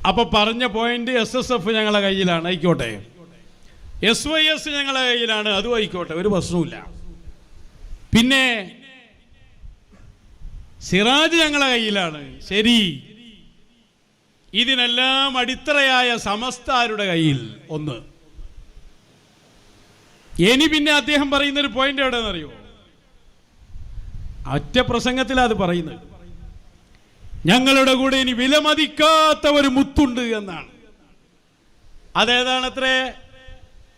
അപ്പൊ പറഞ്ഞ point SSF ഞങ്ങളെ കയ്യിലാണ്, ആയിക്കോട്ടെ. SYS ഞങ്ങളെ കയ്യിലാണ്, അതും ആയിക്കോട്ടെ, ഒരു പ്രശ്നവുമില്ല. പിന്നെ സിറാജ് ഞങ്ങളെ കയ്യിലാണ്, ശരി. ഇതിനെല്ലാം അടിത്തറയായ സമസ്തരുടെ കയ്യിൽ ഒന്ന്. ഇനി പിന്നെ അദ്ദേഹം പറയുന്നൊരു പോയിന്റ് എവിടെയെന്ന് അറിയോ? ഒറ്റ പ്രസംഗത്തിലാണ് അത് പറയുന്നത്. ഞങ്ങളുടെ കൂടെ ഇനി വിലമതിക്കാത്ത ഒരു മുത്തുണ്ട് എന്നാണ്. അതേതാണത്രേ?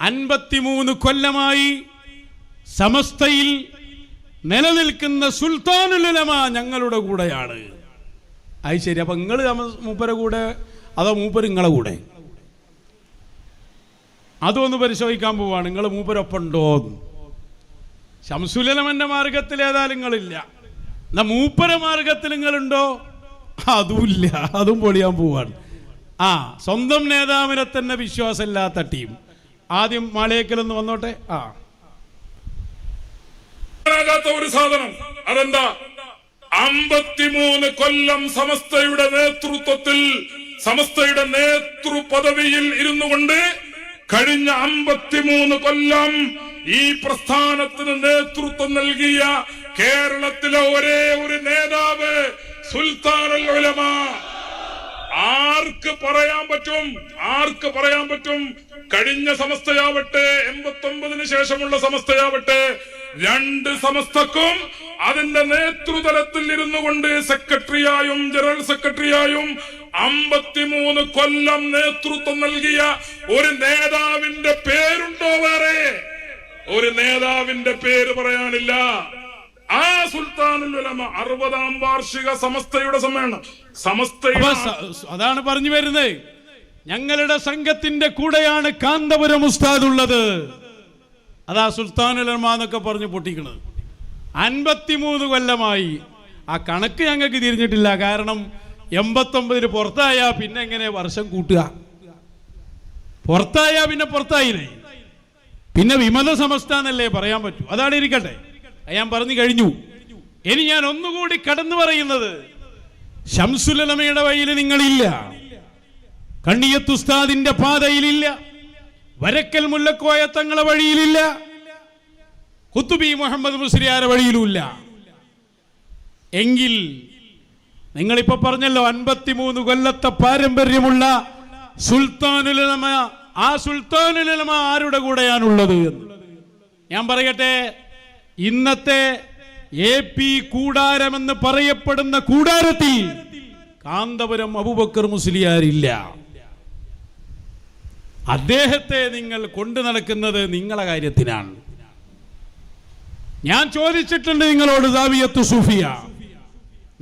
53 കൊല്ലമായി സമസ്തയിൽ നിലനിൽക്കുന്ന സുൽത്താനുൽ ഉലമ ഞങ്ങളുടെ കൂടെയാണ്. അത് ശരി. അപ്പൊ നിങ്ങൾ മൂപ്പരെ കൂടെ അതോ മൂപ്പര് നിങ്ങളെ കൂടെ? അതൊന്ന് പരിശോധിക്കാൻ പോവാണ്. നിങ്ങൾ മൂപ്പരൊപ്പം ഉണ്ടോ? ശംസുൽ ഉലമന്റെ മാർഗത്തിൽ ഏതായാലും നിങ്ങളില്ല. എന്നാ മൂപ്പര മാർഗത്തിൽ നിങ്ങളുണ്ടോ? അതുമില്ല, അതും പൊളിയാൻ പോവാണ്. സ്വന്തം നേതാവിനെ തന്നെ വിശ്വാസമില്ലാത്ത ടീം. ആദ്യം മാളേക്കലൊന്ന് വന്നോട്ടെ. ഒരു സാധനം അതെന്താ? 53 കൊല്ലം സമസ്തയുടെ നേതൃത്വത്തിൽ, സമസ്തയുടെ നേതൃപദവിയിൽ ഇരുന്നു കൊണ്ട് കഴിഞ്ഞ 53 കൊല്ലം ഈ പ്രസ്ഥാനത്തിന് നേതൃത്വം നൽകിയ കേരളത്തിലെ ഒരേ ഒരു നേതാവ് സുൽത്താനുൽ ഉലമ. ആർക്ക് പറയാൻ പറ്റും? ആർക്ക് പറയാൻ പറ്റും? കഴിഞ്ഞ സമസ്തയാവട്ടെ, 89-ന് ശേഷമുള്ള സമസ്തയാവട്ടെ, രണ്ട് സമസ്തക്കും അതിന്റെ നേതൃതലത്തിൽ ഇരുന്നു കൊണ്ട് സെക്രട്ടറിയായും ജനറൽ സെക്രട്ടറിയായും 53 കൊല്ലം നേതൃത്വം നൽകിയ ഒരു നേതാവിന്റെ പേരുണ്ടോ? വേറെ ഒരു നേതാവിന്റെ പേര് പറയാനില്ല. ആ സുൽത്താനുൽ ഉലമ 60-ാം വാർഷിക സമസ്തയുടെ സമ്മേളനം, അതാണ് പറഞ്ഞു വരുന്നത്. ഞങ്ങളുടെ സംഘത്തിന്റെ കൂടെയാണ് കാന്തപുരം ഉസ്താദ് ഉള്ളത്. അതാ സുൽത്താനുൽ ഉലമ എന്നൊക്കെ പറഞ്ഞു പൊട്ടിക്കണത്. 53 കൊല്ലമായി. ആ കണക്ക് ഞങ്ങൾക്ക് തിരിഞ്ഞിട്ടില്ല. കാരണം 89-ന് പുറത്തായ പിന്നെ എങ്ങനെ വർഷം കൂട്ടുക? പുറത്തായ പിന്നെ പുറത്തായില്ലേ, പിന്നെ വിമത സമസ്ത എന്നല്ലേ പറയാൻ പറ്റൂ. അതാണ് ഇരിക്കട്ടെ, ഞാൻ പറഞ്ഞു കഴിഞ്ഞു. ഇനി ഞാൻ ഒന്നുകൂടി കടന്നു പറയുന്നത്, ശംസുൽ ഉലമയുടെ വഴിയിൽ നിങ്ങളില്ല, കണ്ണിയത്ത് ഉസ്താദിന്റെ പാതയിലില്ല, വരക്കൽ മുല്ലക്കോയ തങ്ങളെ വഴിയിലില്ല, ഖുത്ബി മുഹമ്മദ് മുസ്ലിയാരുടെ വഴിയിലുമില്ല. എങ്കിൽ നിങ്ങളിപ്പോ പറഞ്ഞല്ലോ 53 കൊല്ലത്തെ പാരമ്പര്യമുള്ള സുൽത്താനുൽ ഉലമ, ആ സുൽത്താനുൽ ഉലമ ആരുടെ കൂടെയാണുള്ളത് എന്ന് ഞാൻ പറയട്ടെ. ഇന്നത്തെ AP കൂടാരമെന്ന് പറയപ്പെടുന്ന കൂടാരത്തിൽ കാന്തപുരം അബൂബക്കർ മുസ്ലിയാരില്ല. അദ്ദേഹത്തെ നിങ്ങൾ കൊണ്ടു നടക്കുന്നത് നിങ്ങളെ കാര്യത്തിനാണ്. ഞാൻ ചോദിച്ചിട്ടുണ്ട് നിങ്ങളോട്, ദാവിയത്തു സൂഫിയ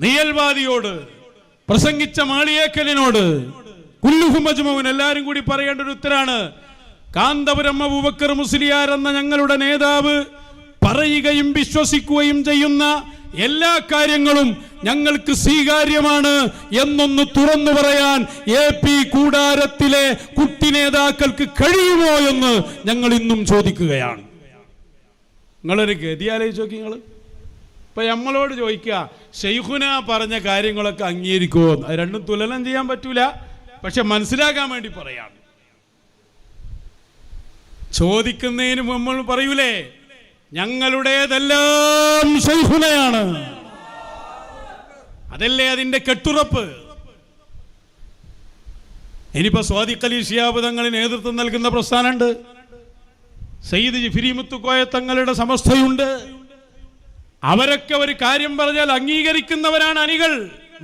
നിയൽവാദിയോട്, പ്രസംഗിച്ച മാളിയേക്കലിനോട്, കുല്ലുഹു മജ്മൂൻ, എല്ലാവരും കൂടി പറയേണ്ട ഒരു ഉത്തരാണ്. കാന്തപുരം അബൂബക്കർ മുസ്ലിയാർ എന്ന ഞങ്ങളുടെ നേതാവ് പറയുകയും വിശ്വസിക്കുകയും ചെയ്യുന്ന എല്ലാ കാര്യങ്ങളും ഞങ്ങൾക്ക് സ്വീകാര്യമാണ് എന്നൊന്ന് തുറന്നു പറയാൻ AP കൂടാരത്തിലെ കുട്ടി നേതാക്കൾക്ക് കഴിയുമോ എന്ന് ഞങ്ങൾ ഇന്നും ചോദിക്കുകയാണ്. നിങ്ങളൊരു ഗതി ആലോചിച്ച് നോക്കി. നിങ്ങൾ ഇപ്പൊ നമ്മളോട് ചോദിക്കുക, ശൈഖുന പറഞ്ഞ കാര്യങ്ങളൊക്കെ അംഗീകരിക്കുമോ? അത് രണ്ടും തുലനം ചെയ്യാൻ പറ്റൂല, പക്ഷെ മനസ്സിലാക്കാൻ വേണ്ടി പറയാണ്. ചോദിക്കുന്നതിന് നമ്മൾ പറയൂലേ, ഞങ്ങളുടേതെല്ലാം ശൈഖുനയാണ്. അതല്ലേ അതിന്റെ കെട്ടുറപ്പ്. ഇനിയിപ്പോ സ്വാദിഖ് അലി ശിഹാബ് തങ്ങൾ നേതൃത്വം നൽകുന്ന പ്രസ്ഥാനമുണ്ട്, സയ്യിദ് ജിഫ്രി മുത്തുക്കോയ തങ്ങളുടെ സമസ്തയുണ്ട്. അവരൊക്കെ ഒരു കാര്യം പറഞ്ഞാൽ അംഗീകരിക്കുന്നവരാണ് അണികൾ.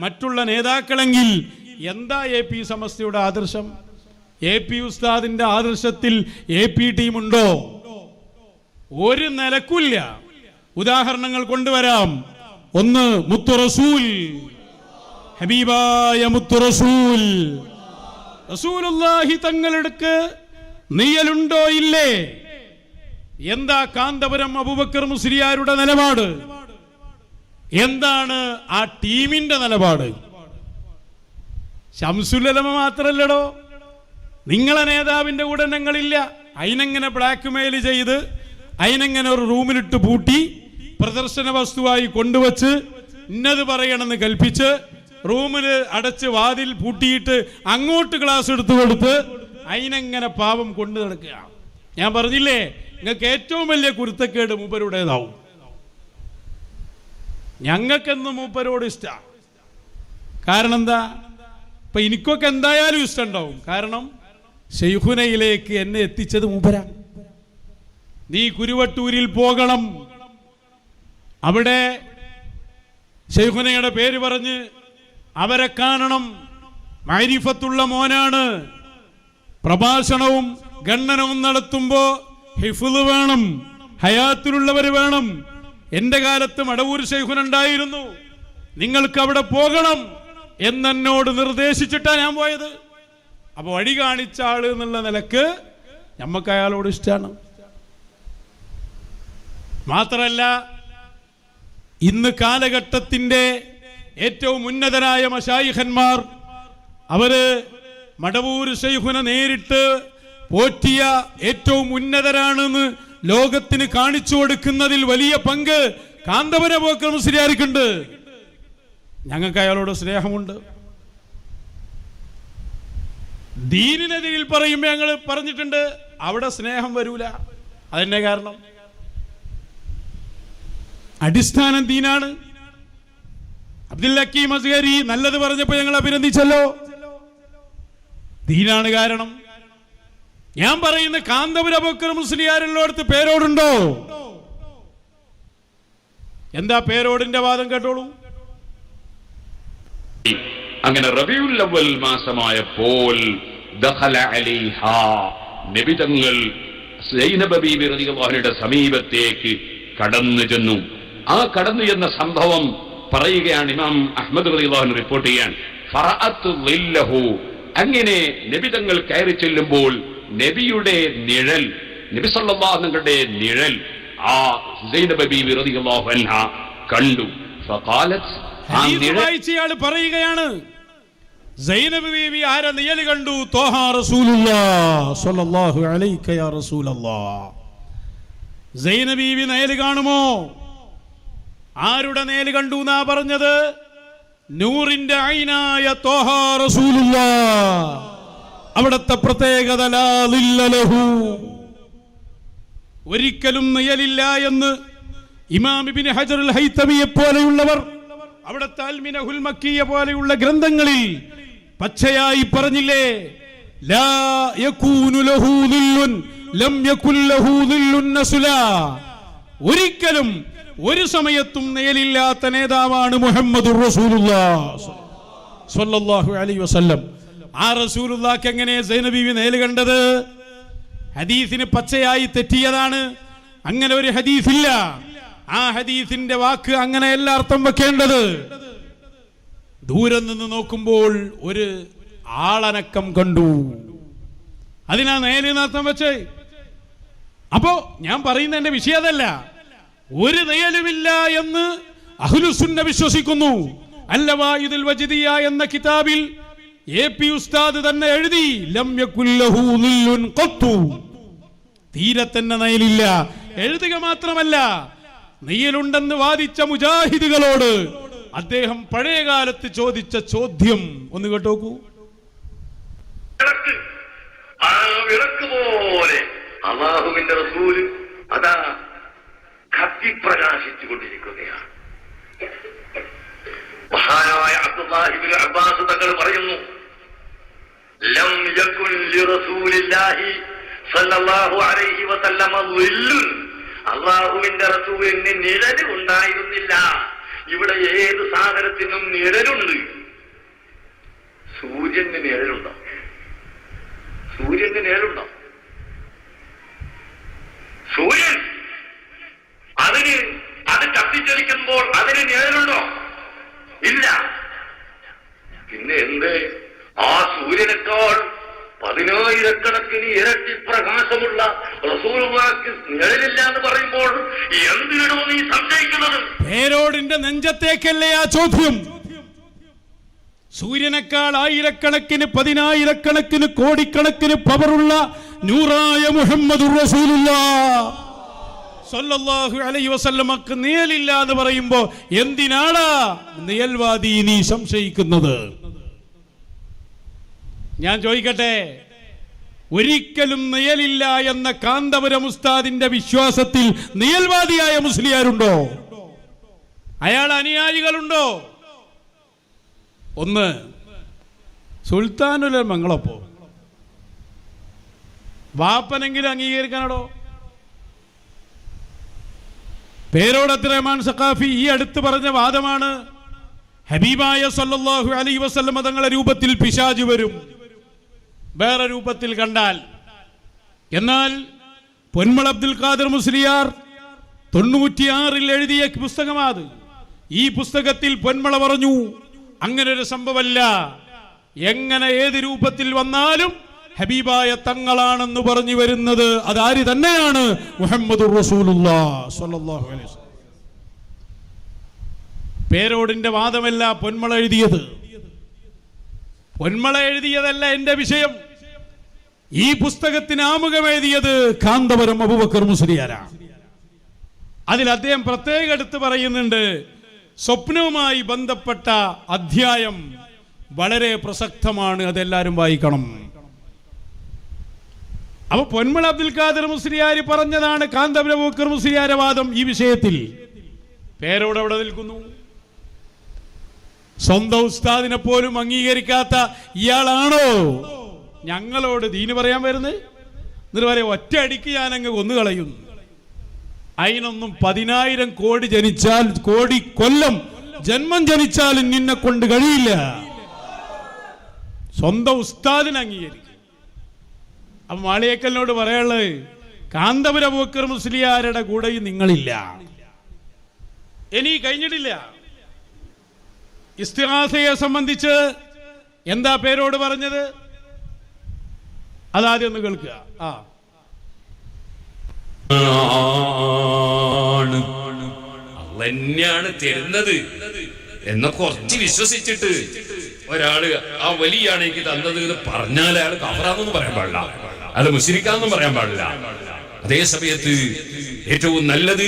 മറ്റുള്ള നേതാക്കളെങ്കിൽ എന്താ AP സമസ്തയുടെ ആദർശം? AP ഉസ്താദിന്റെ ആദർശത്തിൽ AP ടീമുണ്ടോ? ഒരു നിലക്കില്ല. ഉദാഹരണങ്ങൾ കൊണ്ടുവരാം. ഒന്ന്, മുത്തു റസൂൽ, ഹബീബായ മുത്തു റസൂൽ, റസൂലുള്ളാഹി തങ്ങളെടുക്ക് നിയലുണ്ടോ ഇല്ലേ? എന്താ കാന്തപുരം അബൂബക്കർ മുസ്ലിയാരുടെ നിലപാട്? എന്താണ് ആ ടീമിന്റെ നിലപാട്? ശംസുൽ ഉലമ മാത്രല്ലടോ, നിങ്ങളെ നേതാവിന്റെ കൂടെ ഞങ്ങളില്ല. അതിനെങ്ങനെ ബ്ലാക്ക് മെയിൽ ചെയ്ത്, അതിനെങ്ങനെ ഒരു റൂമിലിട്ട് പൂട്ടി പ്രദർശന വസ്തുവായി കൊണ്ടുവച്ച് ഇന്നത് പറയണമെന്ന് കൽപ്പിച്ച് റൂമിൽ അടച്ച് വാതിൽ പൂട്ടിയിട്ട് അങ്ങോട്ട് ക്ലാസ് എടുത്തു കൊടുത്ത് അതിനെങ്ങനെ പാവം കൊണ്ടു നടക്കുക. ഞാൻ പറഞ്ഞില്ലേ, നിങ്ങൾക്ക് ഏറ്റവും വലിയ കുരുത്തക്കേട് മൂപ്പരുടേതാവും. ഞങ്ങൾക്കെന്നും മൂപ്പരോട് ഇഷ്ടമാണ്. കാരണം എന്താ? ഇപ്പൊ എനിക്കൊക്കെ എന്തായാലും ഇഷ്ടമുണ്ടാവും. കാരണം ശൈഖുനയിലേക്ക് എന്നെ എത്തിച്ചത് മൂപ്പരാ. നീ കുരുവട്ടൂരിൽ പോകണം, അവിടെ ശൈഖുനയുടെ പേര് പറഞ്ഞ് അവരെ കാണണം. മഅരിഫത്തുള്ള മോനാണ്. പ്രഭാഷണവും ഗണ്ണനവും നടത്തുമ്പോ ഹിഫ്ള് വേണം, ഹയാത്തിലുള്ളവർ വേണം. എന്റെ കാലത്ത് മടവൂർ ശൈഖുനുണ്ടായിരുന്നു. നിങ്ങൾക്ക് അവിടെ പോകണം എന്നോട് നിർദ്ദേശിച്ചിട്ടാണ് ഞാൻ പോയത്. അപ്പൊ വഴി കാണിച്ച ആള് എന്നുള്ള നിലക്ക് നമുക്ക് അയാളോട് ഇഷ്ടമാണ്. മാത്രല്ല, ഇന്ന് കാലഘട്ടത്തിന്റെ ഏറ്റവും ഉന്നതരായ മശായിഖന്മാർ അവര് മടവൂർ ശൈഖുന നേരിട്ട് പോറ്റിയ ഏറ്റവും ഉന്നതരാണെന്ന് ലോകത്തിന് കാണിച്ചു കൊടുക്കുന്നതിൽ വലിയ പങ്ക് കാന്തപുരം അബൂബക്കർ മുസ്ലിയാർക്കുണ്ട്. ഞങ്ങൾക്ക് അയാളോട് സ്നേഹമുണ്ട്. ദീനിനെതിരിൽ പറയുമ്പോൾ ഞങ്ങൾ പറഞ്ഞിട്ടുണ്ട്, അവിടെ സ്നേഹം വരൂല. അതെന്നെ കാരണം, അടിസ്ഥാനം ദീനാണ്. അബ്ദുൽ ഹക്കീം അസ്ഗരി നല്ലത് പറഞ്ഞപ്പോൾ ഞങ്ങൾ അഭിനന്ദിച്ചല്ലോ. ദീനാണ് കാരണം. ഞാൻ പറയുന്ന കാന്തപുരം അബൂബക്കർ മുസ്ലിയാരുള്ളടത്ത് പേരോടുണ്ടോ? എന്താ പേരോടിന്റെ വാദം? കേട്ടോളൂ. അങ്ങനെ റബീഉൽ അവ്വൽ മാസമായപ്പോൾ ദഖല അലൈഹാ, നബി തങ്ങൾ സൈനബ ബീവി റളിയല്ലാഹു അൻഹയുടെ സമീപത്തേക്ക് കടന്നു ചെന്നു. ആ കടന്നു ചെന്ന സംഭവം പറയുകയാണ് ഇമാം അഹ്മദ് റളിയല്ലാഹു അൻഹു റിപ്പോർട്ട് ചെയ്യാൻ. ഫറഅത്തു ളില്ലഹു, അങ്ങനെ നബി തങ്ങൾ കയറി ചെല്ലുമ്പോൾ നബിയുടെ നിഴൽ, നബി സല്ലല്ലാഹു അലൈഹി വസല്ലമയുടെ നിഴൽ ആ സൈനബ ബീവി റളിയല്ലാഹു അൻഹ കണ്ടു. ഫഖാലത്ത്, ഇയാൾ പറയുകയാണ്, സൈനബ് ബീവി ആരെ നിഴൽ കണ്ടു? ത്വാഹ റസൂലുള്ളാഹ് സ്വല്ലല്ലാഹു അലൈഹി യാ റസൂലല്ലാഹ്. സൈനബ് ബീവി നിഴൽ കാണുമോ? ആരുടെ നിഴൽ കണ്ടു എന്നാ പറഞ്ഞത്? നൂറിന്റെ ഐനായ ത്വാഹ റസൂലുള്ളാഹ്. അവിടത്തെ പ്രത്യേകത ലാ ളില്ല ലഹു, ഒരിക്കലും നിഴലില്ല എന്ന് ഇമാം ഇബ്നു ഹജറുൽ ഹൈതമിയെ പോലെയുള്ളവർ അവിടുത്തെ അൽമിനഹുൽ മക്കിയ പോലെയുള്ള ഗ്രന്ഥങ്ങളിൽ പച്ചയായി പറഞ്ഞില്ലേ? ലാ യകൂനു ലഹു ളില്ലുൻ ലം യകുൽ ലഹു ളില്ലുൻ നസ്ല. ഒരിക്കലും ഒരു സമയത്തും നിഴലില്ലാത്ത നേതാവാണ് മുഹമ്മദുർ റസൂലുള്ളാഹ് സ്വല്ലല്ലാഹു അലൈഹി വസല്ലം. ആ റസൂലുള്ളാഹിക്ക് എങ്ങനെ സൈനബ് ബീവി നിഴൽ കണ്ടത്? ഹദീസിന് പച്ചയായി തെറ്റിയതാണ്. അങ്ങനെ ഒരു ഹദീസില്ല. ആ ഹദീസിന്റെ വാക്ക് അങ്ങനെയല്ല അർത്ഥം വെക്കേണ്ടത്. ദൂരെ നിന്ന് നോക്കുമ്പോൾ ഒരു ആളനക്കം കണ്ടു, അതിനാ നേരെ അർത്ഥം വെച്ചേ. അപ്പോ ഞാൻ പറയുന്ന എന്റെ വിഷയം അതല്ല. ഒരു നിഴലുമില്ല എന്ന് അഹ്ലുസുന്ന വിശ്വസിക്കുന്നു. അൽ-ലവായിദുൽ വജിദിയ എന്ന കിതാബിൽ AP ഉസ്താദ് തന്നെ എഴുതി, ലം യകുൽ ലഹു ളില്ലുൻ ഖത്തു, തീരെ തന്നെ നിഴലില്ല. എഴുതുക മാത്രമല്ല, നിഴലുണ്ടെന്ന് വാദിച്ച മുജാഹിദുകളോട് അദ്ദേഹം പഴയ കാലത്ത് ചോദിച്ച ചോദ്യം ഒന്ന് കേട്ടോക്കൂ. വിളക്ക് പോലെ അല്ലാഹുവിന്റെ റസൂല് അതാ കത്തിപ്രകാശിച്ചു കൊണ്ടിരിക്കുകയാണ്. മഹാനായ അബ്ദുല്ലാഹി ഇബ്നു അബ്ബാസ് തങ്ങൾ പറയുന്നു, ലം യകുൻ ലിറസൂലില്ലാഹി സല്ലല്ലാഹു അലൈഹി വസല്ലമ ളില്ലുൻ, അല്ലാഹുവിന്റെ റസൂലിന് നിഴല് ഉണ്ടായിരുന്നില്ല. ഇവിടെ ഏത് സാധനത്തിനും നിഴലുണ്ട്. സൂര്യന് നിഴലുണ്ടോ? സൂര്യന് നിഴലുണ്ടോ? സൂര്യൻ അത് കത്തിച്ചൊലിക്കുമ്പോൾ അതിന് നിഴലുണ്ടോ? ഇല്ല. പിന്നെ എന്ത്? ആ സൂര്യനേക്കാൾ 10,000 ഇരട്ടി പ്രകാശമുള്ള റസൂലുള്ളാഹിക്ക് നിഴലില്ല എന്ന് പറയുമ്പോൾ എന്തിനോ നീ സംശയിക്കുന്നത്? പേരോടിന്റെ നെഞ്ചത്തേക്കല്ലേ ആ ചോദ്യം? സൂര്യനേക്കാൾ ആയിരക്കണക്കിന് 10,000 കോടിക്കണക്കിന് പവറുള്ള നൂറായ മുഹമ്മദുർ റസൂലുള്ളാഹ് സല്ലല്ലാഹു അലൈഹി വസല്ലമക്ക് നിഴലില്ല എന്ന് പറയുമ്പോ എന്തിനാണ് നിഴൽവാദി നീ സംശയിക്കുന്നത്? ഞാൻ ചോദിക്കട്ടെ, ഒരിക്കലും നിഴലില്ല എന്ന കാന്തപുരം ഉസ്താദിന്റെ വിശ്വാസത്തിൽ നിഴൽവാദിയായ മുസ്ലിയാരുണ്ടോ? അയാൾ അനുയായികളുണ്ടോ? ഒന്ന് സുൽത്താനുൽ മംഗളപ്പോ വാപ്പനെങ്കിലും അംഗീകരിക്കാനോ? പേരോട് അബ്ദുറഹ്മാൻ സഖാഫി ഈ അടുത്ത് പറഞ്ഞ വാദമാണ്, ഹബീബായ സല്ലല്ലാഹു അലൈഹി വസല്ലം തങ്ങളുടെ രൂപത്തിൽ പിശാച് വരും വേറെ രൂപത്തിൽ കണ്ടാൽ. എന്നാൽ പൊന്മള അബ്ദുൽ ഖാദർ മുസ്ലിയാർ 96 എഴുതിയ പുസ്തകമാത്. ഈ പുസ്തകത്തിൽ പൊന്മള പറഞ്ഞു, അങ്ങനെ ഒരു സംഭവമല്ല, എങ്ങനെ ഏത് രൂപത്തിൽ വന്നാലും ഹബീബായ തങ്ങളാണെന്ന് പറഞ്ഞു വരുന്നത് അതാര് തന്നെയാണ്? മുഹമ്മദുർ റസൂലുള്ളാഹി സ്വല്ലല്ലാഹു അലൈഹി വസല്ലം. പേരോടിന്റെ വാദമല്ല പൊന്മള എഴുതിയത്, പൊന്മള എഴുതിയതല്ല എന്റെ വിഷയം. ഈ പുസ്തകത്തിന് ആമുഖം എഴുതിയത് കാന്തപുരം അബൂബക്കർ മുസ്ലിയാരാണ്. അതിൽ അദ്ദേഹം പ്രത്യേകം എടുത്ത് പറയുന്നുണ്ട്, സ്വപ്നവുമായി ബന്ധപ്പെട്ട അധ്യായം വളരെ പ്രസക്തമാണ്, അതെല്ലാവരും വായിക്കണം. അപ്പൊ പൊന്മള അബ്ദുൽ ഖാദർ മുസ്ലിയാർ പറഞ്ഞതാണ് കാന്തപുരം അബൂബക്കർ മുസ്ലിയാരെ വാദം ഈ വിഷയത്തിൽ. പേരോട് എവിടെ നിൽക്കുന്നു? സ്വന്തം ഉസ്താദിനെ പോലും അംഗീകരിക്കാത്ത ഇയാളാണോ ഞങ്ങളോട് ദീന് പറയാൻ വരുന്നത്? എന്നിട്ട് പറയാം ഒറ്റ അടിക്ക് ഞാനങ്ങ് കൊന്നുകളയുന്നു. അതിനൊന്നും 10,000 കോടി ജനിച്ചാൽ, കോടി കൊല്ലം ജന്മം ജനിച്ചാലും നിന്നെ കൊണ്ട് കഴിയില്ല. സ്വന്തം ഉസ്താദിനെ അംഗീകരിക്കും. അപ്പൊ മാളിയേക്കലിനോട് പറയാനുള്ളത്, കാന്തപുരം അബൂബക്കർ മുസ്ലിയാരുടെ കൂടെയും നിങ്ങളില്ല. ഇനി കഴിഞ്ഞിട്ടില്ല. ഇസ്തിഗാസയെ സംബന്ധിച്ച് എന്താ പേരോട് പറഞ്ഞത്? അതാദ്യം ഒന്ന് കേൾക്കുക. തന്നെയാണ് തരുന്നത് എന്ന കുറച്ച് വിശ്വസിച്ചിട്ട് ഒരാള് ആ വലിയാണ് എനിക്ക് തന്നത് എന്ന് പറഞ്ഞാൽ അയാൾ കഫറാന്നൊന്നും പറയാൻ പാടില്ല, അയാൾ മുശ്രിക്കാന്നും പറയാൻ പാടില്ല. അതേ സമയത്ത് ഏറ്റവും നല്ലത്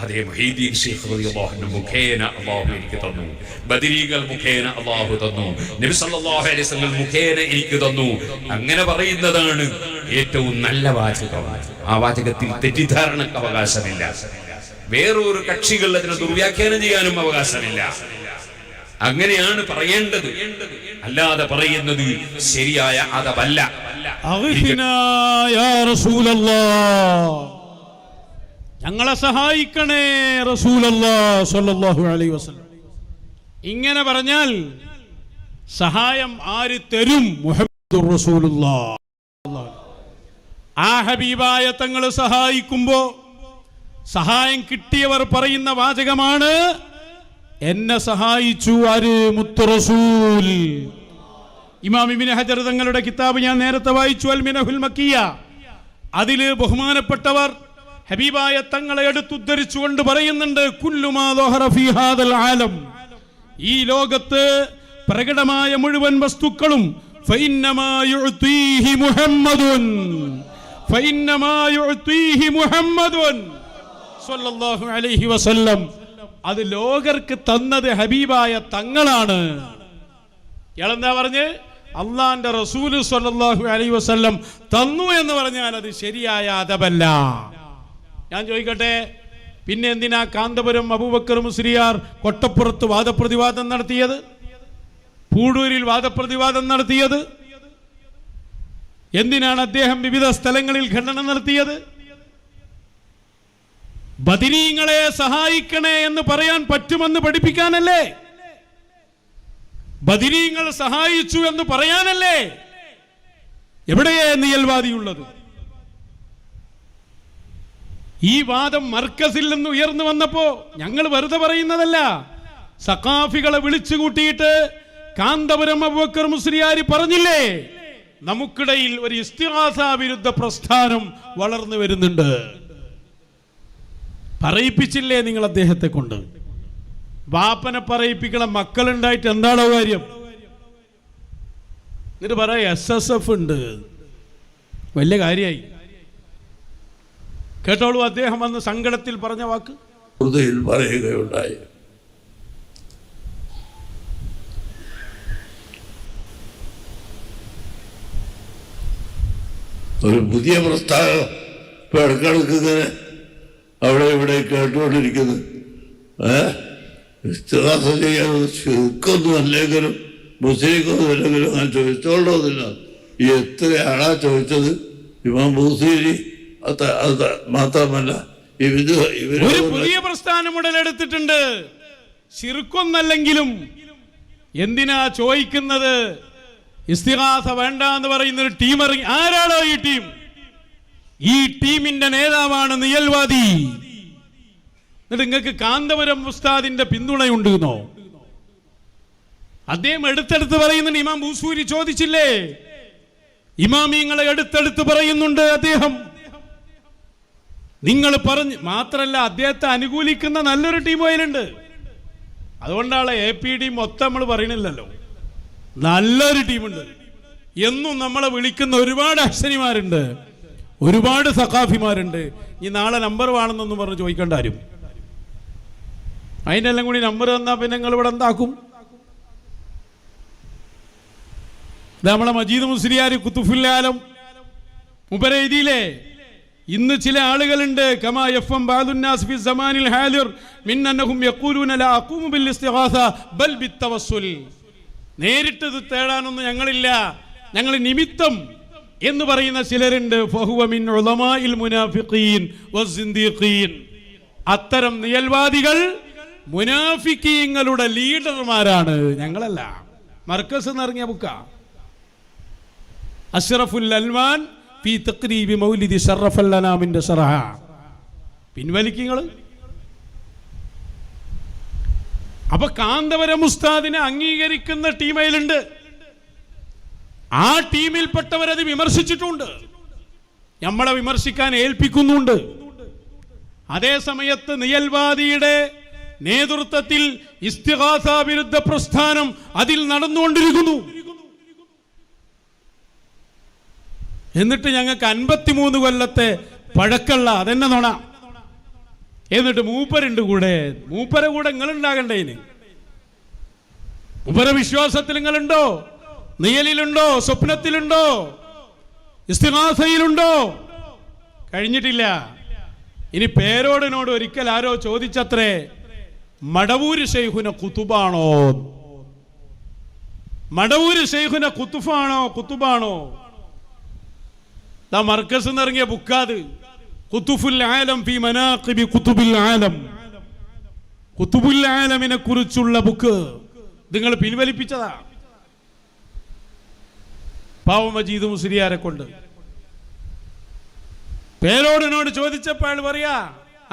അതേ മുഹീദ്ദീൻ ശൈഖ് റളിയല്ലാഹു അൻഹു മുഖേന അല്ലാഹു എനിക്ക് തന്നു, ബദരീകൾ മുഖേന അല്ലാഹു തന്നു, നബി സല്ലല്ലാഹു അലൈഹി വസല്ലം മുഖേന എനിക്ക് തന്നു. അങ്ങനെ പറയുന്നതാണ് ഏറ്റവും നല്ല വാചകം. ആ വാചകത്തിൽ തെറ്റിദ്ധാരണക്ക് അവകാശമില്ല. വേറൊരു കക്ഷികൾ അതിനെ ദുർവ്യാഖ്യാനം ചെയ്യാനും അവകാശമില്ല. അങ്ങനെയാണ് പറയേണ്ടത്, അല്ലാതെ പറയുന്നത് ശരിയായ അതല്ല. ഞങ്ങളെ സഹായിക്കണേ റസൂലുള്ളാഹി സ്വല്ലല്ലാഹു അലൈഹി വസല്ലം. ഇങ്ങനെ പറഞ്ഞാൽ സഹായം ആര് തരും? മുഹമ്മദുർ റസൂലുള്ളാഹി. ആ ഹബീബായ തങ്ങൾ സഹായിക്കുമ്പോ സഹായം കിട്ടിയവർ പറയുന്ന വാചകമാണ്, എന്നെ സഹായിച്ചു ആര്? മുത്തു റസൂൽ. ഇമാം ഇബ്നു ഹജർ തങ്ങളുടെ കിതാബ് ഞാൻ നേരത്തെ വായിച്ചു, അൽ മിനഹുൽ മക്കിയ. അതില് ബഹുമാനപ്പെട്ടവർ ഹബീബായ തങ്ങളെ എടുത്തുദ്ധരിച്ചുകൊണ്ട് പറയുന്നുണ്ട്, കുല്ലു മാ ദഹറ ഫീ ഹാദൽ ആലം, ഈ ലോകത്ത് പ്രകടമായ മുഴുവൻ വസ്തുക്കളും ഫഇന്നമാ യുഅതീഹി മുഹമ്മദുൻ, ഫഇന്നമാ യുഅതീഹി മുഹമ്മദുൻ സ്വല്ലല്ലാഹു അലൈഹി വസല്ലം. അത് ലോകർക്ക് തന്നത് ഹബീബായ തങ്ങളാണ്. ഇയാളെന്താ പറഞ്ഞ്? അള്ളാന്റെ റസൂൽ സ്വല്ലല്ലാഹു അലൈഹി വസല്ലം തന്നു എന്ന് പറഞ്ഞാൽ അത് ശരിയായ അദബല്ല. ഞാൻ ചോദിക്കട്ടെ, പിന്നെ എന്തിനാ കാന്തപുരം അബൂബക്കർ മുസ്ലിയാർ കൊട്ടപ്പുറത്ത് വാദപ്രതിവാദം നടത്തിയത്, പൂടൂരിൽ വാദപ്രതിവാദം നടത്തിയത്? എന്തിനാണ് അദ്ദേഹം വിവിധ സ്ഥലങ്ങളിൽ ഖണ്ഡനം നടത്തിയത്? ബദരീങ്ങളെ സഹായിക്കണേ എന്ന് പറയാൻ പറ്റുമെന്ന് പഠിപ്പിക്കാനല്ലേ? ബദരീങ്ങൾ സഹായിച്ചു എന്ന് പറയാനല്ലേ? എവിടെയേ നിയൽവാദിയുള്ളത്? ഈ വാദം മർക്കസിൽ നിന്ന് ഉയർന്നു വന്നപ്പോ ഞങ്ങൾ വെറുതെ പറയുന്നതല്ല, സഖാഫികളെ വിളിച്ചു കൂട്ടിയിട്ട് കാന്തപുരം അബൂബക്കർ മുസ്ലിയാർ പറഞ്ഞില്ലേ, നമുക്കിടയിൽ ഒരു ഇസ്തിഗാസ വിരുദ്ധ പ്രസ്ഥാനം വളർന്നു വരുന്നുണ്ട്. പറയിപ്പിച്ചില്ലേ നിങ്ങൾ അദ്ദേഹത്തെ കൊണ്ട്? ബാപ്പനെ പറയിപ്പിക്കണ മക്കളുണ്ടായിട്ട് എന്താണോ കാര്യം? എന്നിട്ട് പറയാ SSF ഉണ്ട്, വലിയ കാര്യമായി. കേട്ടോളൂ അദ്ദേഹം അന്ന് സങ്കടത്തിൽ പറഞ്ഞ വാക്ക്. ഉറുദുവിൽ പറയുകയുണ്ടായി, ഒരു പുതിയ പ്രസ്ഥാനം ഇപ്പൊ ഇടക്കിടക്ക് ഇങ്ങനെ അവിടെ ഇവിടെ കേട്ടുകൊണ്ടിരിക്കുന്നു. ഇസ്തിഗാസ ചെയ്യാൻ ശിർക്കൊന്നും അല്ലെങ്കിലും മുസ്ലിക്കൊന്നും അല്ലെങ്കിലും ഞാൻ ചോദിച്ചോളന്നില്ല. ഈ എത്രയാളാ ചോദിച്ചത്? ഇമാം ബൂസീരി മാത്രമല്ല ഒരു പുതിയ പ്രസ്ഥാനം ഉടലെടുത്തിട്ടുണ്ട്. ശിർക്കൊന്നല്ലെങ്കിലും എന്തിനാ ചോദിക്കുന്നത്? ഇസ്തിഗാസ വേണ്ട എന്ന് പറയുന്ന ഒരു ടീം ഇറങ്ങി. ആരാണോ ഈ ടീം? ഈ ടീമിന്റെ നേതാവാണ് നിയൽവാദി. എന്നിട്ട് നിങ്ങൾക്ക് കാന്തപുരം ഉസ്താദിന്റെ പിന്തുണയുണ്ട് എന്നോ? അദ്ദേഹം എടുത്തെടുത്ത് പറയുന്നുണ്ട്. ഇമാം ബൂസൂരി ചോദിച്ചില്ലേ? ഇമാമിങ്ങളെ എടുത്തെടുത്ത് പറയുന്നുണ്ട് അദ്ദേഹം. നിങ്ങൾ പറഞ്ഞു മാത്രല്ല, അദ്ദേഹത്തെ അനുകൂലിക്കുന്ന നല്ലൊരു ടീം അതിലുണ്ട്. അതുകൊണ്ടാണ് APD മൊത്തം നമ്മൾ പറയണില്ലല്ലോ. നല്ലൊരു ടീമുണ്ട്. എന്നും നമ്മളെ വിളിക്കുന്ന ഒരുപാട് അശ്വനിമാരുണ്ട്, ഒരുപാട് സഖാഫിമാരുണ്ട്. ഈ നാളെ നമ്പർ വേണമെന്നൊന്നും പറഞ്ഞ് ചോദിക്കേണ്ട ആരും. അതിൻ്റെ എല്ലാം കൂടി നമ്പർ തന്നാൽ പിന്നെ നിങ്ങൾ ഇവിടെ എന്താക്കും? നമ്മളെ മജീദ് മുസ്ലിയാർ കുത്തുഫുല്ലാലം മുബരൈദിയിലെ ഇന്ന് ചില ആളുകളുണ്ട്, കമാ യഫ്ഹം ബഅദുന്നാസ് ഫി സമാനിൽ ഹാദിർ മിൻ അന്നഹും യഖൂലൂന ലാ അഖൂമു ബിൽ ഇസ്തിഗാസ ബൽ ബിത്തവസ്സുൽ. നേരിട്ട് ഇത് തേടാനൊന്നും ഞങ്ങളില്ല, ഞങ്ങൾ നിമിത്തം എന്ന് പറയുന്ന ചിലരുണ്ട്. ഫഹുവ മിൻ ഉലമാഇൽ മുനാഫിഖീൻ വസ്സിന്ദീഖീൻ. അത്തരം നിയൽവാദികൾ മുനാഫിക്കീങ്ങളുടെ ലീഡർമാരാണ്, ഞങ്ങളല്ല. മർക്കസ് എന്നിറങ്ങിയ ബുക്ക അഷ്റഫുൽ അൽവാൻ ഫീ തഖ്രീബി മൗലിദി ശറഫൽ അനാമിന്റെ ശറഹ. പിൻവലിക്കങ്ങൾ. അപ്പൊ കാന്തപുരം ഉസ്താദിനെ അംഗീകരിക്കുന്ന ടീമയിലുണ്ട്. ആ ടീമിൽപ്പെട്ടവരത് വിമർശിച്ചിട്ടുണ്ട്, നമ്മളെ വിമർശിക്കാൻ ഏൽപ്പിക്കുന്നുണ്ട്. അതേ സമയത്ത് നിയൽവാദിയുടെ നേതൃത്വത്തിൽ ഇസ്തിഗാസ വിരുദ്ധ പ്രസ്ഥാനം അതിൽ നടന്നുകൊണ്ടിരിക്കുന്നു. എന്നിട്ട് ഞങ്ങൾക്ക് 53 കൊല്ലത്തെ പഴക്കള്ള അതെന്നെ നോണ. എന്നിട്ട് മൂപ്പരുണ്ട് കൂടെ. മൂപ്പരെ കൂടെ നിങ്ങളുണ്ടാകണ്ടേ? ഇനി മൂപ്പര വിശ്വാസത്തിൽ നിങ്ങളുണ്ടോ? നിയലിലുണ്ടോ? സ്വപ്നത്തിലുണ്ടോ? ഇസ്തിഗാസയിലുണ്ടോ? കഴിഞ്ഞിട്ടില്ല. ഇനി പേരോടിനോട് ഒരിക്കൽ ആരോ ചോദിച്ചത്രേ, മടവൂര് ശൈഖുന കുത്തുബാണോ? മടവൂര് ശൈഖുന കുത്തുബാണോ? മർക്കസ് എന്നിറങ്ങിയ ബുക്കാത് ഖുതുഫുൽ ആലം ഫീ മനാഖിബി ഖുതുബിൽ ആലം. ഖുതുബുൽ ആലമിനെ കുറിച്ചുള്ള ബുക്ക് നിങ്ങൾ പിൻവലിപ്പിച്ചതാ പാവ മജീദ് മുസ്ലിയാരെ കൊണ്ട്. പേരോടിനോട് ചോദിച്ചപ്പോൾ അയാൾ പറയാ,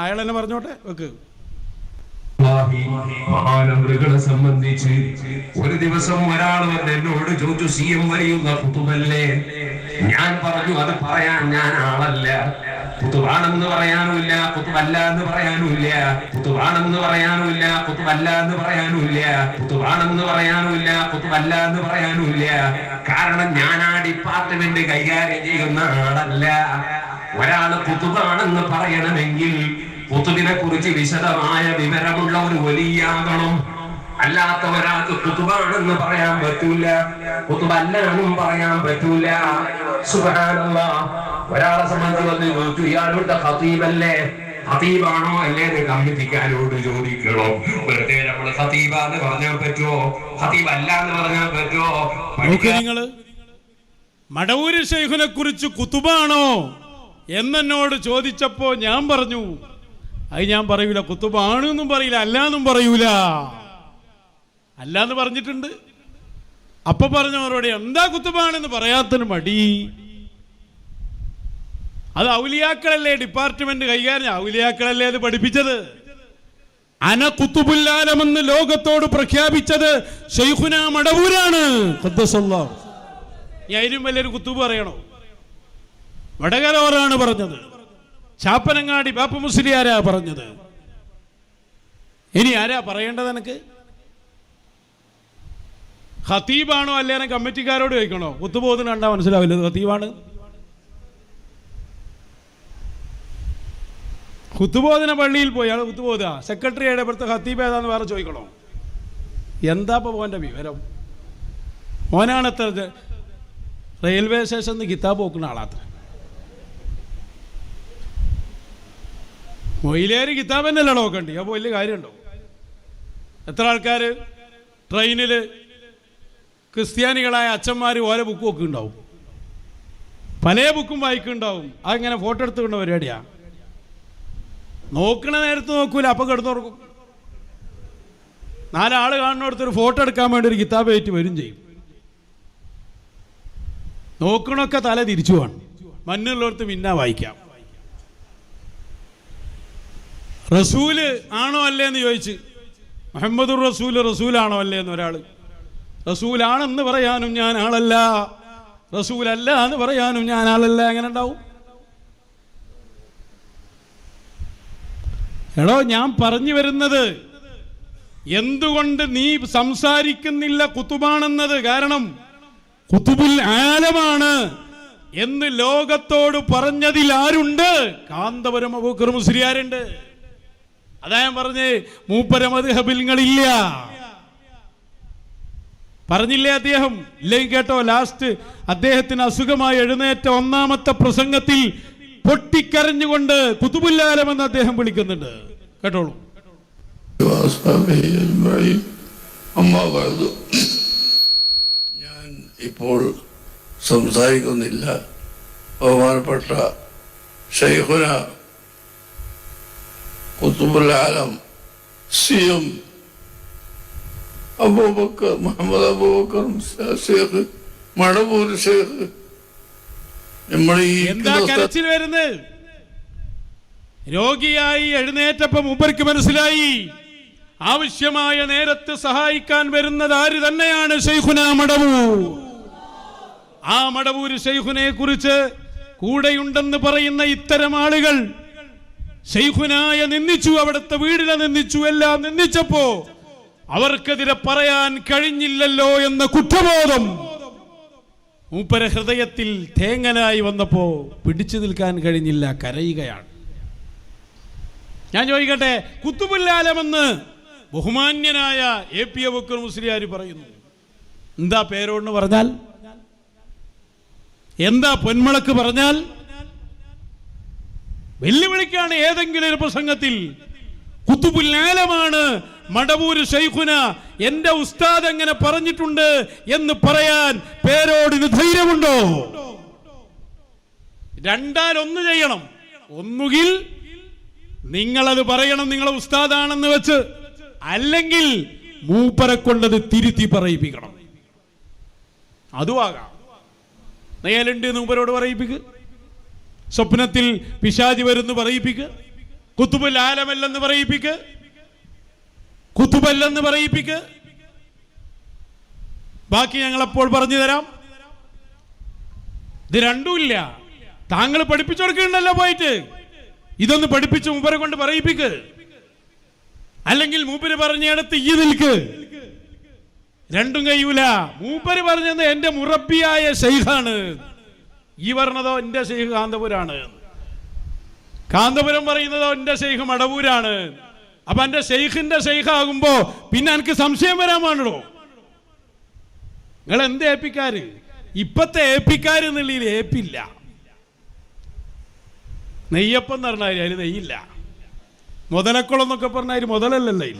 അയാൾ എന്നെ പറഞ്ഞോട്ടെ വെക്ക്. മഹാനവറുകളെ സംബന്ധിച്ച് ഒരു ദിവസം ഒരാൾ വന്ന് എന്നോട് ചോദിച്ചു, CM വരെയുള്ള കുത്തുബല്ലേ? ഞാൻ പറഞ്ഞു, അത് പറയാൻ ഞാൻ ആളല്ല. കുത്തുബാണെന്ന് പറയാനുമില്ല, കുത്തുബല്ല എന്ന് പറയാനുമില്ല. കുത്തുബാണെന്ന് പറയാനുമില്ല, കുത്തുബല്ല എന്ന് പറയാനുമില്ല. കുത്തുബാണെന്ന് പറയാനുമില്ല, കുത്തുബല്ല എന്ന് പറയാനുമില്ല. കാരണം ഞാൻ ആ ഡിപ്പാർട്ട്മെന്റ് കൈകാര്യം ചെയ്യുന്ന ആളല്ല. ഒരാള് കുത്തുബാണെന്ന് പറയണമെങ്കിൽ കുത്തുബിനെ കുറിച്ച് വിശദമായ വിവരമുള്ള ഒരു വലിയാകണം. അല്ലാത്ത ഒരാൾക്ക് കുത്തുബാണെന്ന് പറയാൻ പറ്റൂല, കുത്തുബല്ലാന്നും പറയാൻ പറ്റൂല. സുബ്ഹാനല്ലാഹ്. ഒരാളെ സംബന്ധിച്ച് വന്ന് ചോദിച്ചു, ഇയാളുടെ ഖതീബല്ലേ? ഖതീബാണോ അല്ലേ? കമ്മിറ്റിക്കാരോട് ചോദിക്കണോ? വെറുതെ നമ്മള് ഖതീബാന്ന് പറഞ്ഞാൽ പറ്റുമോ? ഖതീബല്ല എന്ന് പറഞ്ഞാൽ പറ്റുമോ? നിങ്ങള് മടവൂര് ശൈഖുനെ കുറിച്ച് കുത്തുബാണോ എന്നോട് ചോദിച്ചപ്പോ ഞാൻ പറഞ്ഞു, അത് ഞാൻ പറയൂല. കുത്തുബാണെന്നും പറയില്ല, അല്ലാന്നും പറയൂല. അല്ലാന്ന് പറഞ്ഞിട്ടുണ്ട്. അപ്പൊ പറഞ്ഞവരോട് എന്താ കുത്തുബാണെന്ന് പറയാത്തതിന് മടി? അത് ഔലിയാക്കളല്ലേ ഡിപ്പാർട്ട്മെന്റ് കൈകാര്യം, ഔലിയാക്കളല്ലേ അത് പഠിപ്പിച്ചത്. അന കുത്തുബുല്ലാലമെന്ന് ലോകത്തോട് പ്രഖ്യാപിച്ചത് ശൈഖുന മടവൂരാണ്. ഖദ്ദസല്ലാഹ്. അതിനും വലിയൊരു കുത്തുബ് പറയണോ? വടകരോറാണ് പറഞ്ഞത്, ചാപ്പനങ്ങാടി ബാപ്പ മുസ്ലിയാരാ പറഞ്ഞത്. ഇനി ആരാ പറയേണ്ടത്? എനിക്ക് ഖതീബാണോ അല്ലേനെ കമ്മിറ്റിക്കാരോട് ചോദിക്കണോ? കുത്തുബോധന കണ്ടാ മനസ്സിലാവില്ല ഖതീബാണ്. കുത്തുബോധന പള്ളിയിൽ പോയി അയാൾ കുത്തുബോധ സെക്രട്ടറിയുടെ ഇവിടുത്തെ ഖത്തീബ് ഏതാന്ന് വേറെ ചോദിക്കണോ? എന്താ ഇപ്പോൾ മോൻ്റെ വിവരം? മോനാണ് എത്ര റെയിൽവേ സ്റ്റേഷനിൽ കിതാബ് നോക്കുന്ന ആളാത്ര. മൊയിലേര് കിതാബ് തന്നെയല്ല നോക്കണ്ടി. അപ്പോൾ വലിയ കാര്യമുണ്ടോ? എത്ര ആൾക്കാർ ട്രെയിനിൽ ക്രിസ്ത്യാനികളായ അച്ഛന്മാർ ഓരോ ബുക്ക് നോക്കുന്നുണ്ടാവും, പല ബുക്കും വായിക്കുന്നുണ്ടാവും. അതങ്ങനെ ഫോട്ടോ എടുത്തുകൊണ്ട പരിപാടിയാണ്. നോക്കണ നേരത്ത് നോക്കൂല, അപ്പം കിടന്നുറക്കും. 4 ആൾ കാണുന്നിടത്തൊരു ഫോട്ടോ എടുക്കാൻ വേണ്ടി ഒരു കിതാബ് ആയിട്ട് വരും ചെയ്യും. നോക്കണൊക്കെ തല തിരിച്ചു വേണം, മണ്ണുള്ളവർക്ക് മിന്നാ വായിക്കാം. റസൂല് ആണോ അല്ലേ എന്ന് ചോദിച്ച്, മുഹമ്മദുർ റസൂലാണോ അല്ലേ എന്ന് ഒരാൾ. റസൂലാണെന്ന് പറയാനും ഞാൻ ആളല്ല, റസൂലല്ല എന്ന് പറയാനും ഞാൻ ആളല്ല. എങ്ങനെ ഉണ്ടാവും? എടോ, ഞാൻ പറഞ്ഞു വരുന്നത് എന്തുകൊണ്ട് നീ സംസാരിക്കുന്നില്ല കുത്തുബാണെന്നത്? കാരണം കുത്തുബുൽ ആലമാണ് എന്ന് ലോകത്തോട് പറഞ്ഞതിൽ ആരുണ്ട്? കാന്തപുരം അബൂബക്കർ മുസ്ലിയാരുണ്ട്. അതാ ഞാൻ പറഞ്ഞേ, മൂപ്പര മദ്ഹബിൽങ്ങളില്ല പറഞ്ഞില്ലേ അദ്ദേഹം? ഇല്ലെങ്കിൽ കേട്ടോ, ലാസ്റ്റ് അദ്ദേഹത്തിന് അസുഖമായി എഴുന്നേറ്റ 1ാമത്തെ പ്രസംഗത്തിൽ പൊട്ടിക്കരഞ്ഞുകൊണ്ട് കുതുബുൽ ആലം എന്ന് അദ്ദേഹം വിളിക്കുന്നുണ്ട്. കേട്ടോളൂ. ഞാൻ ഇപ്പോൾ സംസാരിക്കുന്നില്ല. ബഹുമാനപ്പെട്ട ശൈഖുന ഖുതുബുൽ ആലം സിഎം അബൂബക്കർ മുഹമ്മദ് അബൂബക്കർ ഷേഖ് മടവൂർ ഷേഖ് എന്താ കരച്ചിൽ വരുന്നത്? രോഗിയായി എഴുന്നേറ്റപ്പോ മൂപ്പർക്ക് മനസ്സിലായി ആവശ്യമായ നേരത്ത് സഹായിക്കാൻ വരുന്നത് ആര് തന്നെയാണ്? ശൈഖുന മടവൂർ. ആ മടവൂർ ശൈഖുനെ കുറിച്ച് കൂടെയുണ്ടെന്ന് പറയുന്ന ഇത്തരം ആളുകൾ ശൈഖുനായ നിന്ദിച്ചു, അവിടുത്തെ വീടിനെ നിന്ദിച്ചു, എല്ലാം നിന്ദിച്ചപ്പോ അവർക്കെതിരെ പറയാൻ കഴിഞ്ഞില്ലല്ലോ എന്ന കുറ്റബോധം മൂപ്പര ഹൃദയത്തിൽ തേങ്ങലായി വന്നപ്പോ പിടിച്ചു നിൽക്കാൻ കഴിഞ്ഞില്ല, കരയുകയാണ്. ഞാൻ ചോദിക്കട്ടെ, കുത്തുബുൽ ആലമെന്ന് ബഹുമാന്യനായ എ.പി. അബൂബക്കർ മുസ്ലിയാർ പറയുന്നു. എന്താ പേരോട് പറഞ്ഞാൽ? എന്താ പൊന്മുളക്ക് പറഞ്ഞാൽ? വെല്ലുവിളിക്കാണ് ഏതെങ്കിലും ഒരു പ്രസംഗത്തിൽ കുത്തുബുൽ ആലമാണ് മടവൂർ ശൈഖുന, എന്റെ ഉസ്താദ് എങ്ങനെ പറഞ്ഞിട്ടുണ്ട് എന്ന് പറയാൻ പേരോടിന് ധൈര്യമുണ്ടോ? രണ്ടാലൊന്ന് ചെയ്യണം. ഒന്നുകിൽ നിങ്ങളത് പറയണം നിങ്ങളെ ഉസ്താദാണെന്ന് വെച്ച്, അല്ലെങ്കിൽ മൂപ്പരെ കൊണ്ടത് തിരുത്തി പറയിപ്പിക്കണം. അതുമാകാം. നേലുണ്ട് മൂപ്പരോട് പറയിപ്പിക്ക്, സ്വപ്നത്തിൽ പിശാചി വരുന്നു പറയിപ്പിക്ക്, കുത്തുബുൽ ആലമല്ലെന്ന് പറയിപ്പിക്ക്, കുത്തുബല്ലെന്ന് പറയിപ്പിക്ക്. ബാക്കി ഞങ്ങളപ്പോൾ പറഞ്ഞു തരാം. ഇത് രണ്ടുമില്ല. താങ്കൾ പഠിപ്പിച്ചു കൊടുക്കണ്ടല്ലോ പോയിട്ട്, ഇതൊന്ന് പഠിപ്പിച്ച് മൂപ്പരെ കൊണ്ട് പറയിപ്പിക്ക്, അല്ലെങ്കിൽ മൂപ്പര് പറഞ്ഞിടത്ത് ഈ നിൽക്ക്. രണ്ടും കഴിയൂല. മൂപ്പര് പറഞ്ഞത് എന്റെ മുറബിയായ ശൈഖാണ്, ഈ പറഞ്ഞതോ എന്റെ ശൈഖ് കാന്തപുരാണ്, കാന്തപുരം പറയുന്നതോ എന്റെ ശൈഖ് മടവൂരാണ്. അപ്പൊ എന്റെ ശൈഖിന്റെ ശൈഖാകുമ്പോ പിന്നെ എനിക്ക് സംശയം വരാമാണല്ലോ. നിങ്ങൾ എന്ത് ഏപ്പിക്കാര്? ഇപ്പത്തെ ഏപ്പിക്കാര് എന്നുള്ളിൽ ഏപ്പില്ല. നെയ്യപ്പം എന്ന് പറഞ്ഞാൽ അതിൽ നെയ്യില്ല. മുതലക്കുളം എന്നൊക്കെ പറഞ്ഞാൽ മുതലല്ലല്ലോ അതിൽ.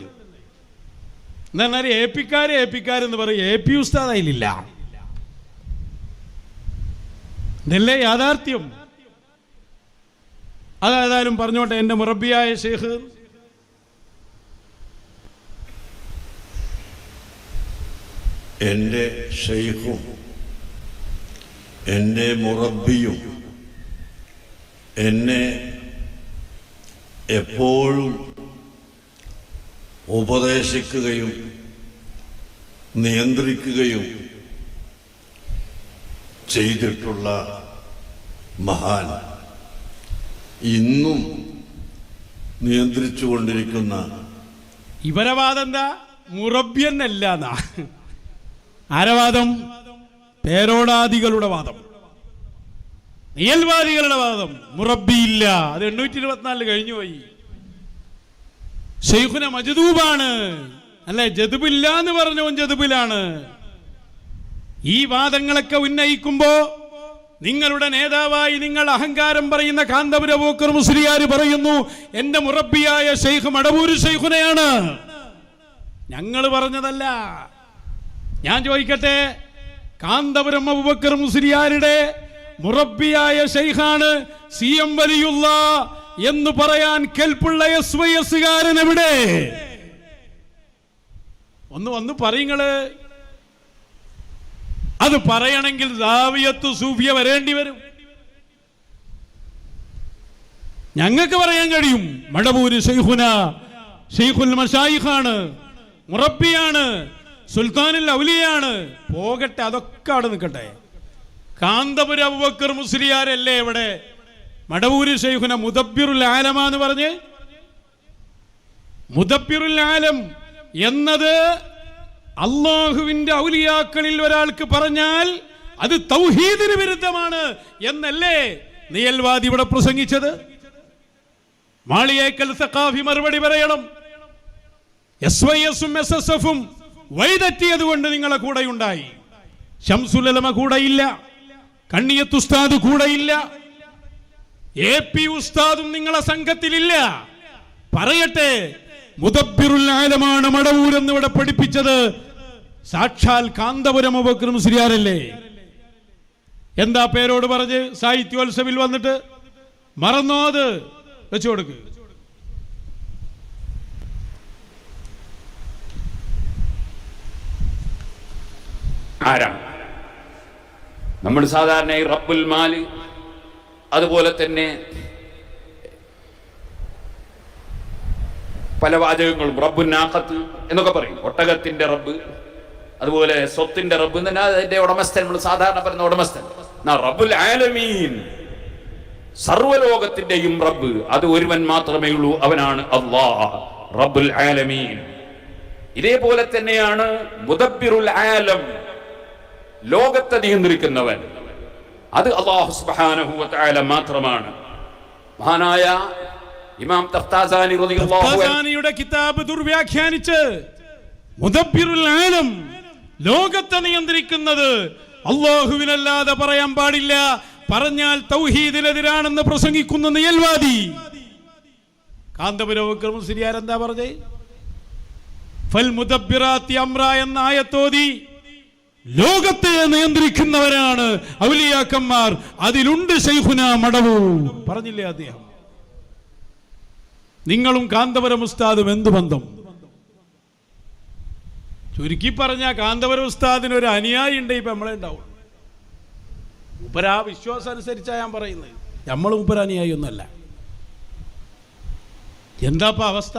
എന്ന് പറഞ്ഞാൽ ഏപ്പിക്കാരെന്ന് പറയും, എ പി ഉസ്താദ് അതിലില്ല. ഇതല്ലേ യാഥാർത്ഥ്യം. അതേതായാലും പറഞ്ഞോട്ടെ. എൻ്റെ മുറബിയായ ശൈഖ് എൻ്റെ ഷെയ്ഖും എൻ്റെ മുറബിയും എന്നെ എപ്പോഴും ഉപദേശിക്കുകയും നിയന്ത്രിക്കുകയും ചെയ്തിട്ടുള്ള മഹാൻ, ഇന്നും നിയന്ത്രിച്ചുകൊണ്ടിരിക്കുന്ന. ഇവരെ വാദം എന്താ? മുറബ്യന്നല്ല. ആരവാദം? പേരോടാദികളുടെ വാദം. നിയൽവാദികളുടെ വാദം മുറബിയില്ല, അത് 824 കഴിഞ്ഞു പോയി. ശൈഖുന മജ്ദൂബാണ്, അല്ലെ ജദ്ബില്ല എന്ന് പറഞ്ഞവൻ ജദ്ബിലാണ്. ഈ വാദങ്ങളൊക്കെ ഉന്നയിക്കുമ്പോ നിങ്ങളുടെ നേതാവായി നിങ്ങൾ അഹങ്കാരം പറയുന്ന കാന്തപുര അബൂബക്കർ മുസ്ലിയാർ പറയുന്നു എന്റെ മുറബിയായ ശൈഖ് മടവൂർ ശൈഖുനയാണ്, ഞങ്ങൾ പറഞ്ഞതല്ല. ഞാൻ ചോദിക്കട്ടെ, കാന്തപുരം അബൂബക്കർ മുസ്ലിയാരുടെ മുറബിയായ ശൈഖാണ് CM വലിയുള്ള എന്ന് പറയാൻ കെൽപ്പുള്ള SYS-കാരൻ എവിടെ? ഒന്ന് പറയുങ്ങള്. അത് പറയണമെങ്കിൽ ദാവിയത്ത് സൂഫിയ വരേണ്ടി വരും. ഞങ്ങൾക്ക് പറയാൻ കഴിയും മടവൂര് ശൈഖുന ശൈഖുൽ മശായിഖാണ്, മുറബിയാണ്, സുൽത്താനുൽ ഔലിയാണ്. പോകട്ടെ, അതൊക്കെ അവിടെ നിൽക്കട്ടെ. കാന്തപുര അബൂബക്കർ മുസ്ലിയാരല്ലേ ഇവിടെ മടവൂര് ശൈഖുന മുദബ്ബിറുൽ ആലമാന്ന് പറഞ്ഞ്? മുദബ്ബിറുൽ ആലം എന്നത് അള്ളാഹുവിന്റെ ഔലിയാക്കളിൽ ഒരാൾക്ക് പറഞ്ഞാൽ അത് തൗഹീദിന് വിരുദ്ധമാണ് എന്നല്ലേ നിയൽവാദി ഇവിടെ പ്രസംഗിച്ചത്? മാളിയേക്കൽ സഖാഫി മറുപടി പറയണം. SYS-ഉം SSF-ഉം വഴിതെറ്റിയത് കൊണ്ട് നിങ്ങളെ കൂടെയുണ്ടായി. ശംസുലമ കൂടെയില്ല, കണ്ണിയത്ത് ഉസ്താദ് കൂടെയില്ല, AP ഉസ്താദും നിങ്ങളെ സംഘത്തിലില്ല. പറയട്ടെ, മുദബ്ബിറുൽ ആലമാണ് മടവൂർ എന്ന് ഇവിടെ പഠിപ്പിച്ചത് സാക്ഷാൽ കാന്തപുരം അബൂബക്കർ മുസ്ലിയാരല്ലേ? എന്താ പേരോട് പറഞ്ഞ് സാഹിത്യോത്സവിൽ വന്നിട്ട് മറന്നോ? അത് വെച്ചു കൊടുക്ക്. ആരാണ് നമ്മൾ സാധാരണ ഈ റബ്ബുൽ മാല്, അതുപോലെ തന്നെ പല വാചകങ്ങളും റബ്ബുൻ നാഖത്ത് എന്നൊക്കെ പറയും. ഒട്ടകത്തിന്റെ റബ്ബ്, അതുപോലെ സ്വത്തിന്റെ റബ്ബ്, അതിന്റെ ഉടമസ്ഥൻ നമ്മൾ സാധാരണ പറയുന്ന ഉടമസ്ഥൻ. റബ്ബുൽ ആലമീൻ, സർവലോകത്തിന്റെയും റബ്ബ്, അത് ഒരുവൻ മാത്രമേ ഉള്ളൂ, അവനാണ് അല്ലാഹ് റബ്ബുൽ ആലമീൻ. ഇതേപോലെ തന്നെയാണ് മുദബ്ബിറുൽ ആലം, ലോകത്തെ നിയന്ത്രിക്കുന്നവൻ, അത് അല്ലാഹു സുബ്ഹാനഹു വ തആല മാത്രമാണ്. മഹാനായ ഇമാം തഖ്താസാനി റളിയല്ലാഹു അൻഹുയുടെ കിതാബ് ദുർവ്യാഖ്യാനിച്ച് മുദബ്ബിറുൽ ആലം, ലോകത്തെ നിയന്ത്രിക്കുന്നത് അല്ലാഹുവിനല്ലാതെ പറയാൻ പാടില്ല, പറഞ്ഞാൽ തൗഹീദിനെതിരാണെന്ന് പ്രസംഗിക്കുന്ന നിയൽവാദി കാന്തപുരം അബൂബക്കർ മുസ്ലിയാർ എന്താ പറഞ്ഞേ? ഫൽ മുദബ്ബിറാത്തി അംറ എന്ന ആയത്തോതി ലോകത്തെ നിയന്ത്രിക്കുന്നവരാണ് ഔലിയാക്കന്മാർ, അതിലുണ്ട് ശൈഖുന മടവൂർ പറഞ്ഞില്ലേ അദ്ദേഹം? നിങ്ങളും കാന്തപുരം ഉസ്താദും എന്ത് ബന്ധം? ചുരുക്കി പറഞ്ഞ കാന്തപുരം ഉസ്താദിന് ഒരു അനുയായി ഉണ്ട്, ഇപ്പൊ നമ്മളെ ഉണ്ടാവും. മൂപ്പര ആ വിശ്വാസം അനുസരിച്ചാ ഞാൻ പറയുന്നത്, നമ്മൾ മൂപ്പര അനുയായി ഒന്നല്ല. എന്താപ്പ അവസ്ഥ?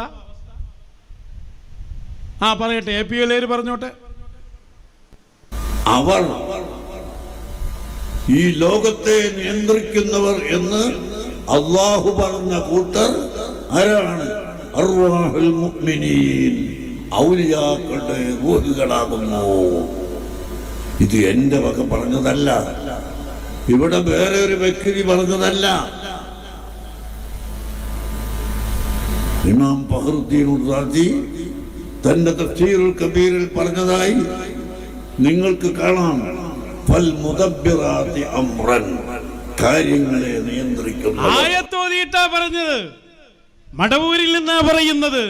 പറയട്ടെ, AP പറഞ്ഞോട്ടെ. അവർ ഈ ലോകത്തെ നിയന്ത്രിക്കുന്നവർ എന്ന് അള്ളാഹു പറഞ്ഞ കൂട്ടർ ആരാണ്? അർവാഹുൽ മുഅ്മിനീൻ, ഔലിയാക്കളുടെ റൂഹുകളാകുന്നു. ഇത് എന്റെ വക പറഞ്ഞതല്ല, ഇവിടെ വേറെ ഒരു വ്യക്തി പറഞ്ഞതല്ല. ഇമാം ഫഖറുദ്ദീൻ റാസി തന്റെ തഫ്സീറുൽ കബീറിൽ പറഞ്ഞതായി നിങ്ങൾക്ക് കാണാം. ഫൽ മുദബ്ബിറാത്തി അംറൻ, കാര്യങ്ങളെ നിയന്ത്രിക്കുന്നു. ആയത്തോതിയിട്ടാ പറഞ്ഞത്, മടവൂരിൽ നിന്നാ പറയുന്നത്,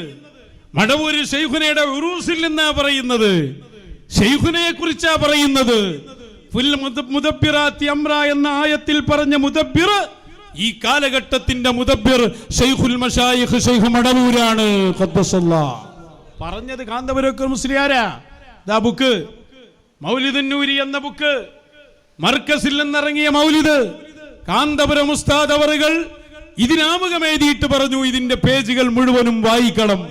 മടവൂരിൽ ശൈഖുനയുടെ ഉറൂസിൽ നിന്നാ പറയുന്നത്, ശൈഖുനയെ കുറിച്ചാ പറയുന്നത്. ഫുൽ മുദബ്ബിറാത്തി അംറ എന്ന ആയത്തിൽ പറഞ്ഞ മുദബ്ബിർ, ഈ കാലഘട്ടത്തിന്റെ മുദബ്ബിർ ശൈഖുൽ മശായിഖ് ശൈഖ് മടവൂരാണ് ഖദ്ദസല്ലാഹ്. പറഞ്ഞത് കാന്തപുരം അബൂബക്കർ മുസ്ലിയാരാ. ദാ ബുക്ക് മൗലിദുന്നൂരി എന്ന ബുക്ക്, മർക്കസിൽ നിന്നിറങ്ങിയ മൗലിദ്, കാന്തപുരം ഉസ്താദ് അവറുകൾ ഇതിനാമുഖം എഴുതിയിട്ട് പറഞ്ഞു ഇതിന്റെ പേജുകൾ മുഴുവനും വായിക്കണം.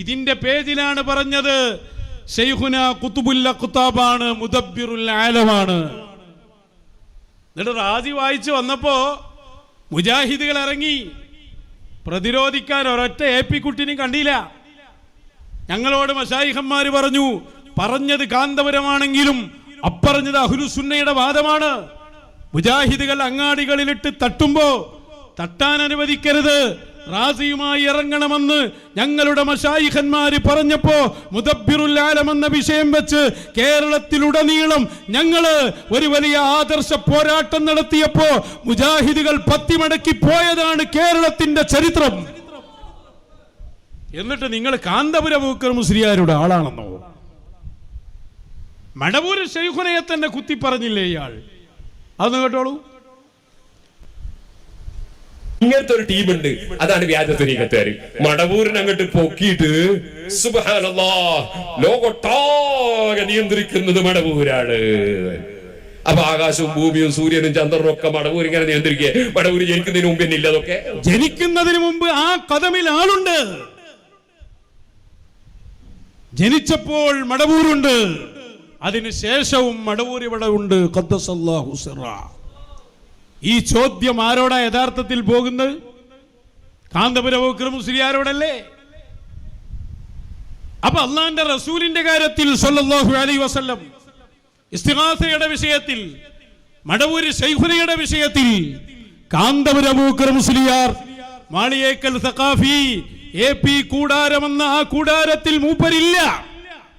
ഇതിന്റെ പേജിലാണ് പറഞ്ഞത് ശൈഖുന ഖുതുബുൽ അഖ്താബാണ്, മുദബ്ബിറുൽ ആലമാണ്. എന്നിട്ട് റാസി വായിച്ചു വന്നപ്പോ മുജാഹിദുകൾ ഇറങ്ങി പ്രതിരോധിക്കാൻ ഒരൊറ്റ AP കുട്ടിനെ കണ്ടില്ല. ഞങ്ങളോട് മശായിഖന്മാര് പറഞ്ഞത് കാന്തപുരമാണെങ്കിലും അപ്പറഞ്ഞത് അഹ്ലുസുന്നയുടെ വാദമാണ്. മുജാഹിദുകൾ അങ്ങാടികളിലിട്ട് തട്ടുമ്പോ തട്ടാൻ അനുവദിക്കരുത്, റാസിയുമായി ഇറങ്ങണമെന്ന് ഞങ്ങളുടെ മശായിഖന്മാര് പറഞ്ഞപ്പോ മുദബ്ബിറുൽ ആലം എന്ന വിഷയം വെച്ച് കേരളത്തിലുടനീളം ഞങ്ങള് ഒരു വലിയ ആദർശ പോരാട്ടം നടത്തിയപ്പോ മുജാഹിദുകൾ പത്തിമടക്കി പോയതാണ് കേരളത്തിന്റെ ചരിത്രം. എന്നിട്ട് നിങ്ങൾ കാന്തപുരം അബൂബക്കർ മുസ്ലിയാരുടെ ആളാണെന്നോ? മടവൂർ ശൈഖുനയെ തന്നെ കുത്തി പറഞ്ഞില്ലേ ഇയാൾ? അതൊന്ന് കേട്ടോളൂ. ഇങ്ങനത്തെ ഒരു ടീമുണ്ട്, അതാണ് വ്യാജ തരീഖത്തുകാര്. മടവൂരിനെ അങ്ങോട്ട് പൊക്കിയിട്ട് സുബ്ഹാനല്ലാഹ് ലോകൊട്ടാകെ നിയന്ത്രിക്കുന്നത് മടവൂരാണ്. അപ്പൊ ആകാശവും ഭൂമിയും സൂര്യനും ചന്ദ്രനും ഒക്കെ മടവൂർ ഇങ്ങനെ നിയന്ത്രിക്കുക. മടവൂര് ജനിക്കുന്നതിന് മുമ്പ് തന്നെ ഇല്ല. അതൊക്കെ ജനിക്കുന്നതിന് മുമ്പ് ആ കദമിൽ ആളുണ്ട്. ജനിച്ചപ്പോൾ മടവൂരുണ്ട്, അതിനുശേഷവും മടവൂർ ഇവിടെ ഉണ്ട്. ഖദ്ദസല്ലാഹു സിറ. ഈ ചോദ്യം ആരോടാ യഥാർത്ഥത്തിൽ പോകുന്നത്? കാന്തപുരം അബൂബക്കർ മുസ്ലിയാരോടല്ലേ? അപ്പൊ അള്ളാന്റെ റസൂലിന്റെ കാര്യത്തിൽ സല്ലല്ലാഹു അലൈഹി വസല്ലം ഇസ്തിഗാസയുടെ വിഷയത്തിൽ, മടവൂര് ശൈഖുനയുടെ വിഷയത്തിൽ കാന്തപുരം അബൂബക്കർ മുസ്ലിയാർ, മാളിയേക്കൽ സഖാഫി, AP കൂടാരമെന്ന ആ കൂടാരത്തിൽ മൂപ്പരില്ല.